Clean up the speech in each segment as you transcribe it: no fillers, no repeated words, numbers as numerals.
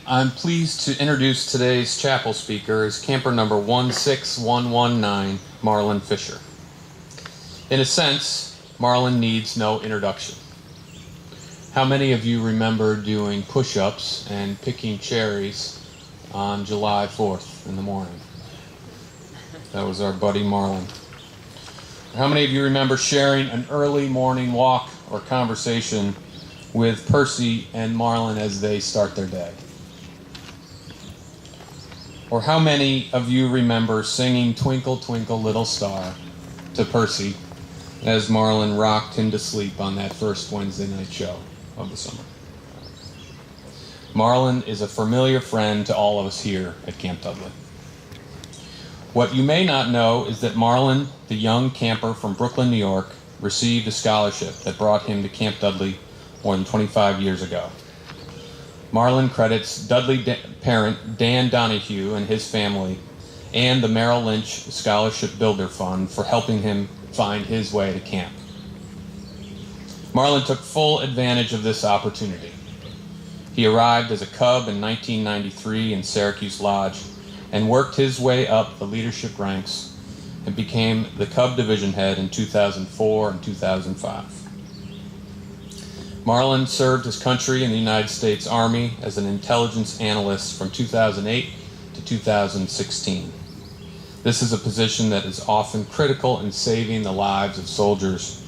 I'm pleased to introduce today's chapel speaker as camper number 16119, Marlon Fisher. In a sense, Marlon needs no introduction. How many of you remember doing push-ups and picking cherries on July 4th in the morning? That was our buddy Marlon. How many of you remember sharing an early morning walk or conversation with Percy and Marlon as they start their day? Or how many of you remember singing Twinkle, Twinkle, Little Star to Percy as Marlon rocked him to sleep on that first Wednesday night show of the summer? Marlon is a familiar friend to all of us here at Camp Dudley. What you may not know is that Marlon, the young camper from Brooklyn, New York, received a scholarship that brought him to Camp Dudley more than 25 years ago. Marlon credits Dudley parent Dan Donahue and his family and the Merrill Lynch Scholarship Builder Fund for helping him find his way to camp. Marlon took full advantage of this opportunity. He arrived as a cub in 1993 in Syracuse Lodge and worked his way up the leadership ranks and became the Cub Division Head in 2004 and 2005. Marlon served his country in the United States Army as an intelligence analyst from 2008 to 2016. This is a position that is often critical in saving the lives of soldiers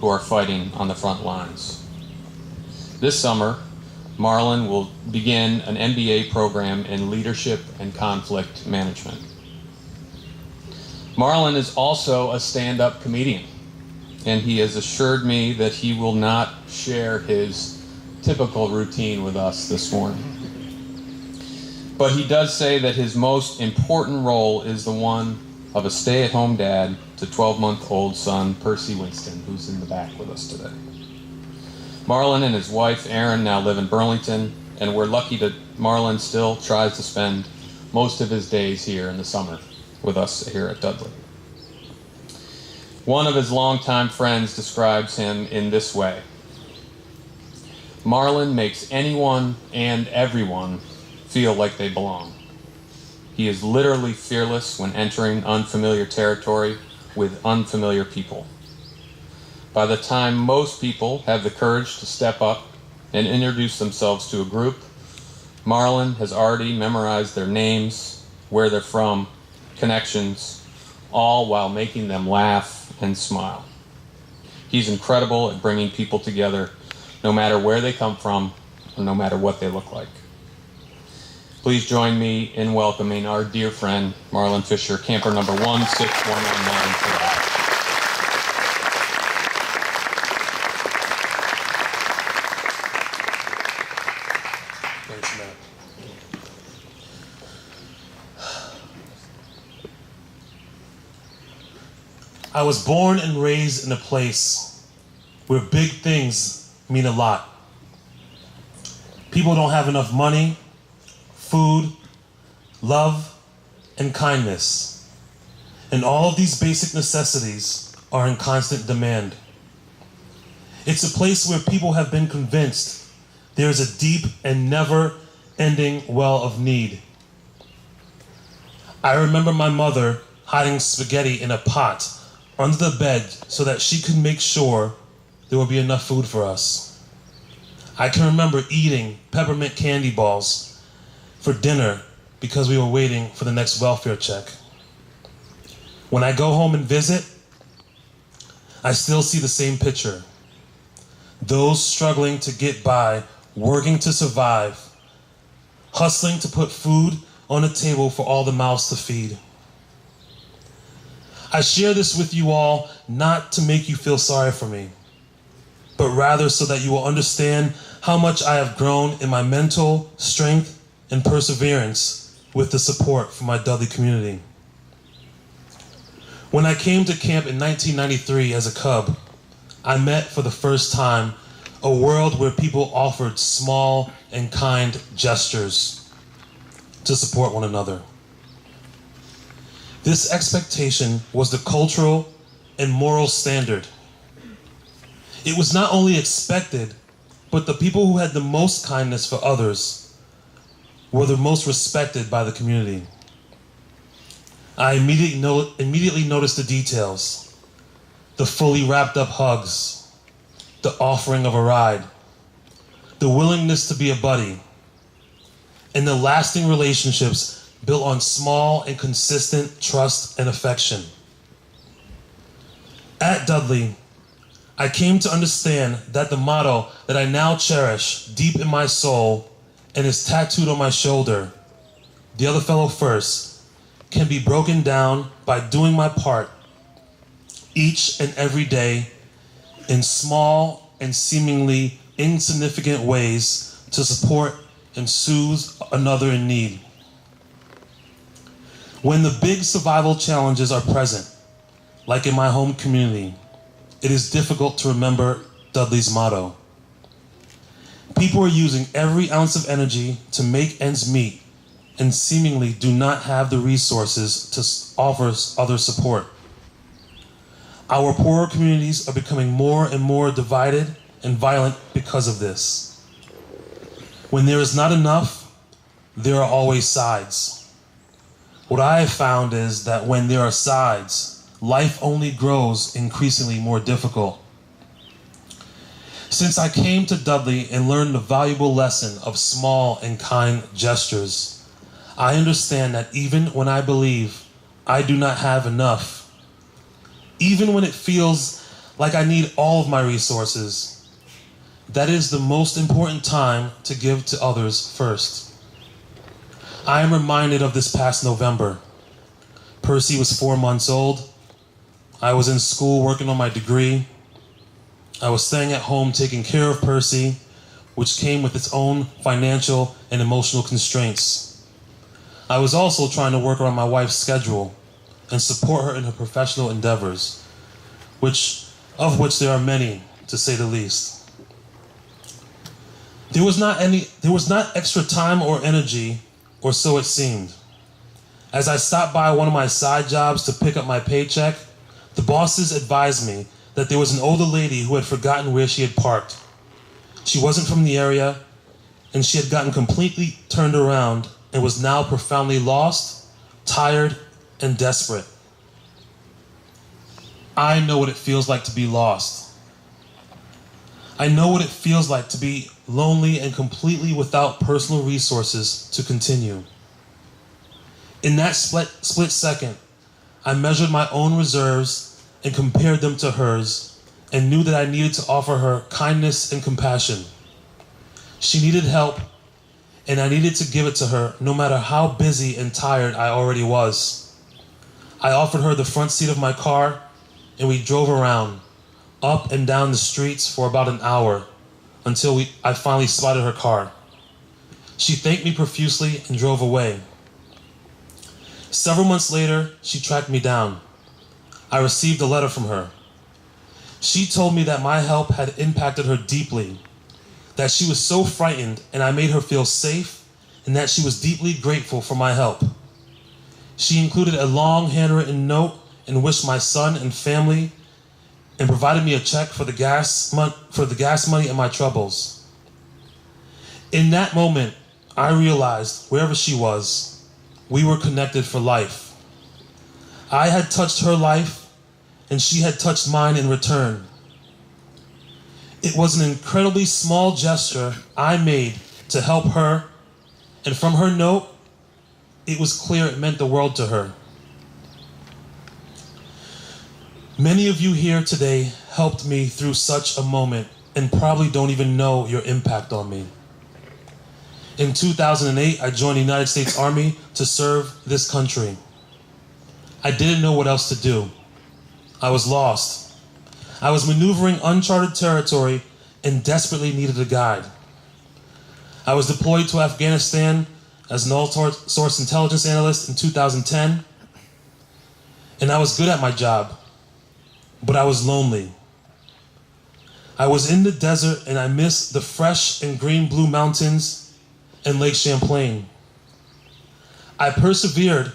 who are fighting on the front lines. This summer, Marlon will begin an MBA program in leadership and conflict management. Marlon is also a stand-up comedian, and he has assured me that he will not share his typical routine with us this morning. But he does say that his most important role is the one of a stay-at-home dad to 12-month-old son, Percy Winston, who's in the back with us today. Marlon and his wife, Erin, now live in Burlington, and we're lucky that Marlon still tries to spend most of his days here in the summer with us here at Dudley. One of his longtime friends describes him in this way: Marlon makes anyone and everyone feel like they belong. He is literally fearless when entering unfamiliar territory with unfamiliar people. By the time most people have the courage to step up and introduce themselves to a group, Marlon has already memorized their names, where they're from, connections, all while making them laugh and smile. He's incredible at bringing people together, no matter where they come from, or no matter what they look like. Please join me in welcoming our dear friend, Marlon Fisher, camper number 16119 today. Thanks, Matt. I was born and raised in a place where big things mean a lot. People don't have enough money, food, love, and kindness. And all of these basic necessities are in constant demand. It's a place where people have been convinced there is a deep and never-ending well of need. I remember my mother hiding spaghetti in a pot under the bed so that she could make sure there would be enough food for us. I can remember eating peppermint candy balls for dinner because we were waiting for the next welfare check. When I go home and visit, I still see the same picture. Those struggling to get by, working to survive, hustling to put food on the table for all the mouths to feed. I share this with you all not to make you feel sorry for me, but rather so that you will understand how much I have grown in my mental strength and perseverance with the support from my Dudley community. When I came to camp in 1993 as a cub, I met for the first time a world where people offered small and kind gestures to support one another. This expectation was the cultural and moral standard. It was not only expected, but the people who had the most kindness for others were the most respected by the community. I immediately noticed the details: the fully wrapped up hugs, the offering of a ride, the willingness to be a buddy, and the lasting relationships built on small and consistent trust and affection. At Dudley, I came to understand that the motto that I now cherish deep in my soul and is tattooed on my shoulder, "The other fellow first," can be broken down by doing my part each and every day in small and seemingly insignificant ways to support and soothe another in need. When the big survival challenges are present, like in my home community, it is difficult to remember Dudley's motto. People are using every ounce of energy to make ends meet and seemingly do not have the resources to offer other support. Our poorer communities are becoming more and more divided and violent because of this. When there is not enough, there are always sides. What I have found is that when there are sides, life only grows increasingly more difficult. Since I came to Dudley and learned the valuable lesson of small and kind gestures, I understand that even when I believe I do not have enough, even when it feels like I need all of my resources, that is the most important time to give to others first. I am reminded of this past November. Percy was 4 months old. I was in school working on my degree. I was staying at home taking care of Percy, which came with its own financial and emotional constraints. I was also trying to work around my wife's schedule and support her in her professional endeavors, of which there are many, to say the least. There was not extra time or energy, or so it seemed. As I stopped by one of my side jobs to pick up my paycheck, the bosses advised me that there was an older lady who had forgotten where she had parked. She wasn't from the area, and she had gotten completely turned around and was now profoundly lost, tired, and desperate. I know what it feels like to be lost. I know what it feels like to be lonely and completely without personal resources to continue. In that split second, I measured my own reserves and compared them to hers and knew that I needed to offer her kindness and compassion. She needed help, and I needed to give it to her no matter how busy and tired I already was. I offered her the front seat of my car, and we drove around, up and down the streets for about an hour until I finally spotted her car. She thanked me profusely and drove away. Several months later, she tracked me down. I received a letter from her. She told me that my help had impacted her deeply, that she was so frightened and I made her feel safe, and that she was deeply grateful for my help. She included a long handwritten note and wished my son and family and provided me a check for the gas money and my troubles. In that moment, I realized wherever she was, we were connected for life. I had touched her life, and she had touched mine in return. It was an incredibly small gesture I made to help her, and from her note, it was clear it meant the world to her. Many of you here today helped me through such a moment and probably don't even know your impact on me. In 2008, I joined the United States Army to serve this country. I didn't know what else to do. I was lost. I was maneuvering uncharted territory and desperately needed a guide. I was deployed to Afghanistan as an all-source intelligence analyst in 2010, and I was good at my job, but I was lonely. I was in the desert and I missed the fresh and green blue mountains and Lake Champlain. I persevered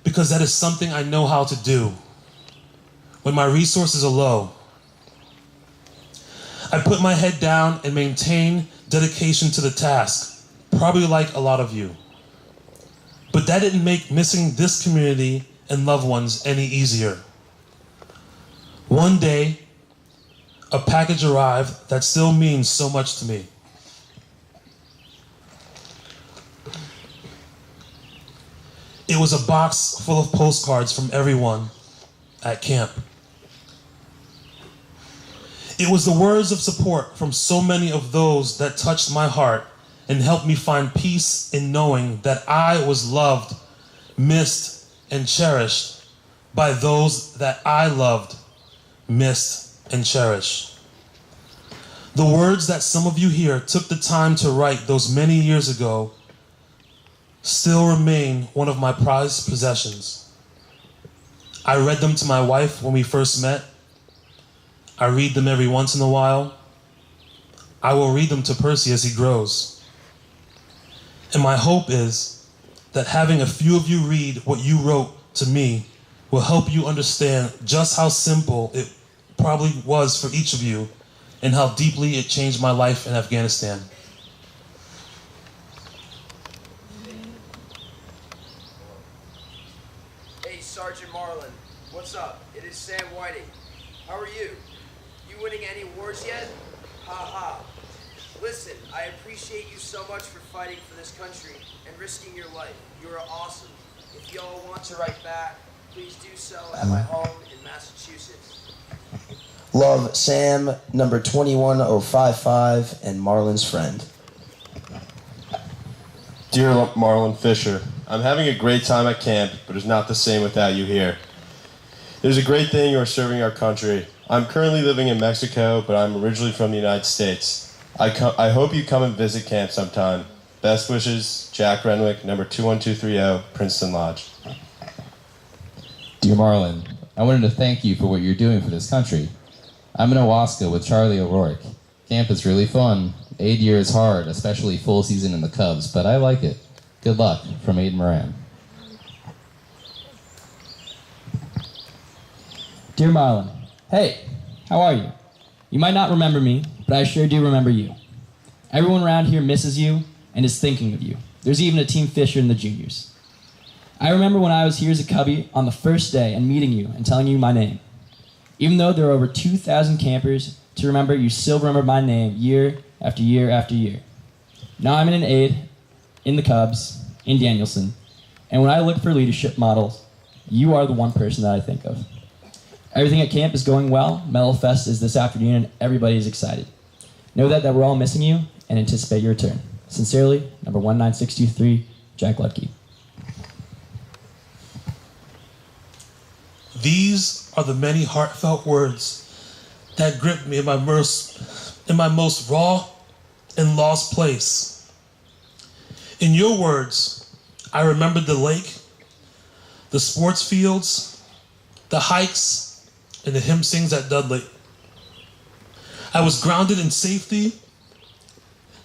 because that is something I know how to do when my resources are low. I put my head down and maintained dedication to the task, probably like a lot of you. But that didn't make missing this community and loved ones any easier. One day, a package arrived that still means so much to me. It was a box full of postcards from everyone at camp. It was the words of support from so many of those that touched my heart and helped me find peace in knowing that I was loved, missed, and cherished by those that I loved, missed, and cherished. The words that some of you here took the time to write those many years ago still remain one of my prized possessions. I read them to my wife when we first met. I read them every once in a while. I will read them to Percy as he grows. And my hope is that having a few of you read what you wrote to me will help you understand just how simple it probably was for each of you and how deeply it changed my life in Afghanistan. Hey, Sergeant Marlon. What's up? It is Sam Whiting. How are you? You winning any wars yet? Ha ha. Listen, I appreciate you so much for fighting for this country and risking your life. You are awesome. If y'all want to write back, please do so at my home in Massachusetts. Love, Sam, number 21055, and Marlon's friend. Dear Marlon Fisher, I'm having a great time at camp, but it's not the same without you here. It is a great thing you are serving our country. I'm currently living in Mexico, but I'm originally from the United States. I hope you come and visit camp sometime. Best wishes, Jack Renwick, number 21230, Princeton Lodge. Dear Marlon, I wanted to thank you for what you're doing for this country. I'm in Owasco with Charlie O'Rourke. Camp is really fun. Aid year is hard, especially full season in the Cubs, but I like it. Good luck, from Aiden Moran. Dear Marlon, hey, how are you? You might not remember me, but I sure do remember you. Everyone around here misses you and is thinking of you. There's even a Team Fisher in the juniors. I remember when I was here as a Cubby on the first day and meeting you and telling you my name. Even though there are over 2,000 campers to remember, you still remember my name year after year after year. Now I'm in an aide, in the Cubs, in Danielson, and when I look for leadership models, you are the one person that I think of. Everything at camp is going well. Medal Fest is this afternoon and everybody is excited. Know that we're all missing you and anticipate your return. Sincerely, number 19623, Jack Ludke. These are the many heartfelt words that gripped me in my most raw and lost place. In your words, I remembered the lake, the sports fields, the hikes, and the hymn sings at Dudley. I was grounded in safety,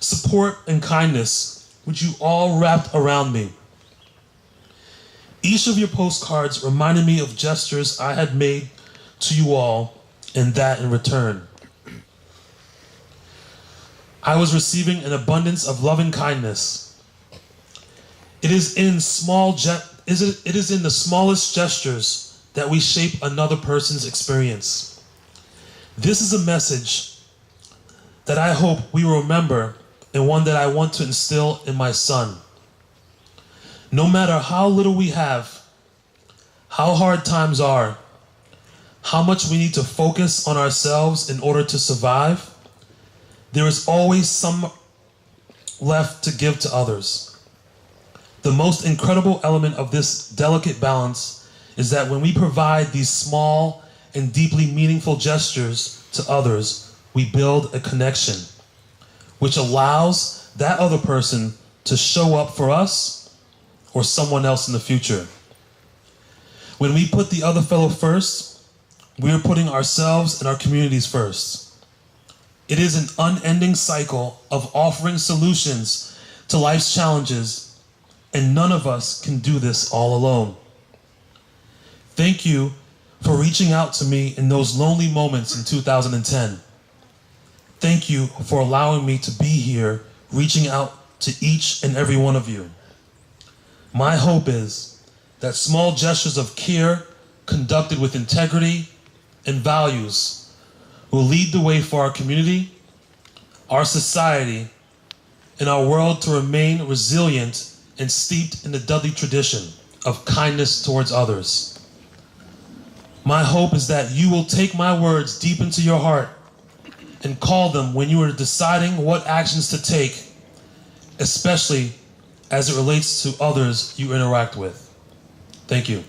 support, and kindness, which you all wrapped around me. Each of your postcards reminded me of gestures I had made to you all, and that in return. I was receiving an abundance of loving kindness. It is in the smallest gestures that we shape another person's experience. This is a message that I hope we will remember and one that I want to instill in my son. No matter how little we have, how hard times are, how much we need to focus on ourselves in order to survive, there is always some left to give to others. The most incredible element of this delicate balance is that when we provide these small and deeply meaningful gestures to others, we build a connection, which allows that other person to show up for us or someone else in the future. When we put the other fellow first, we are putting ourselves and our communities first. It is an unending cycle of offering solutions to life's challenges, and none of us can do this all alone. Thank you for reaching out to me in those lonely moments in 2010. Thank you for allowing me to be here, reaching out to each and every one of you. My hope is that small gestures of care conducted with integrity and values will lead the way for our community, our society, and our world to remain resilient and steeped in the Dudley tradition of kindness towards others. My hope is that you will take my words deep into your heart and call them when you are deciding what actions to take, especially as it relates to others you interact with. Thank you.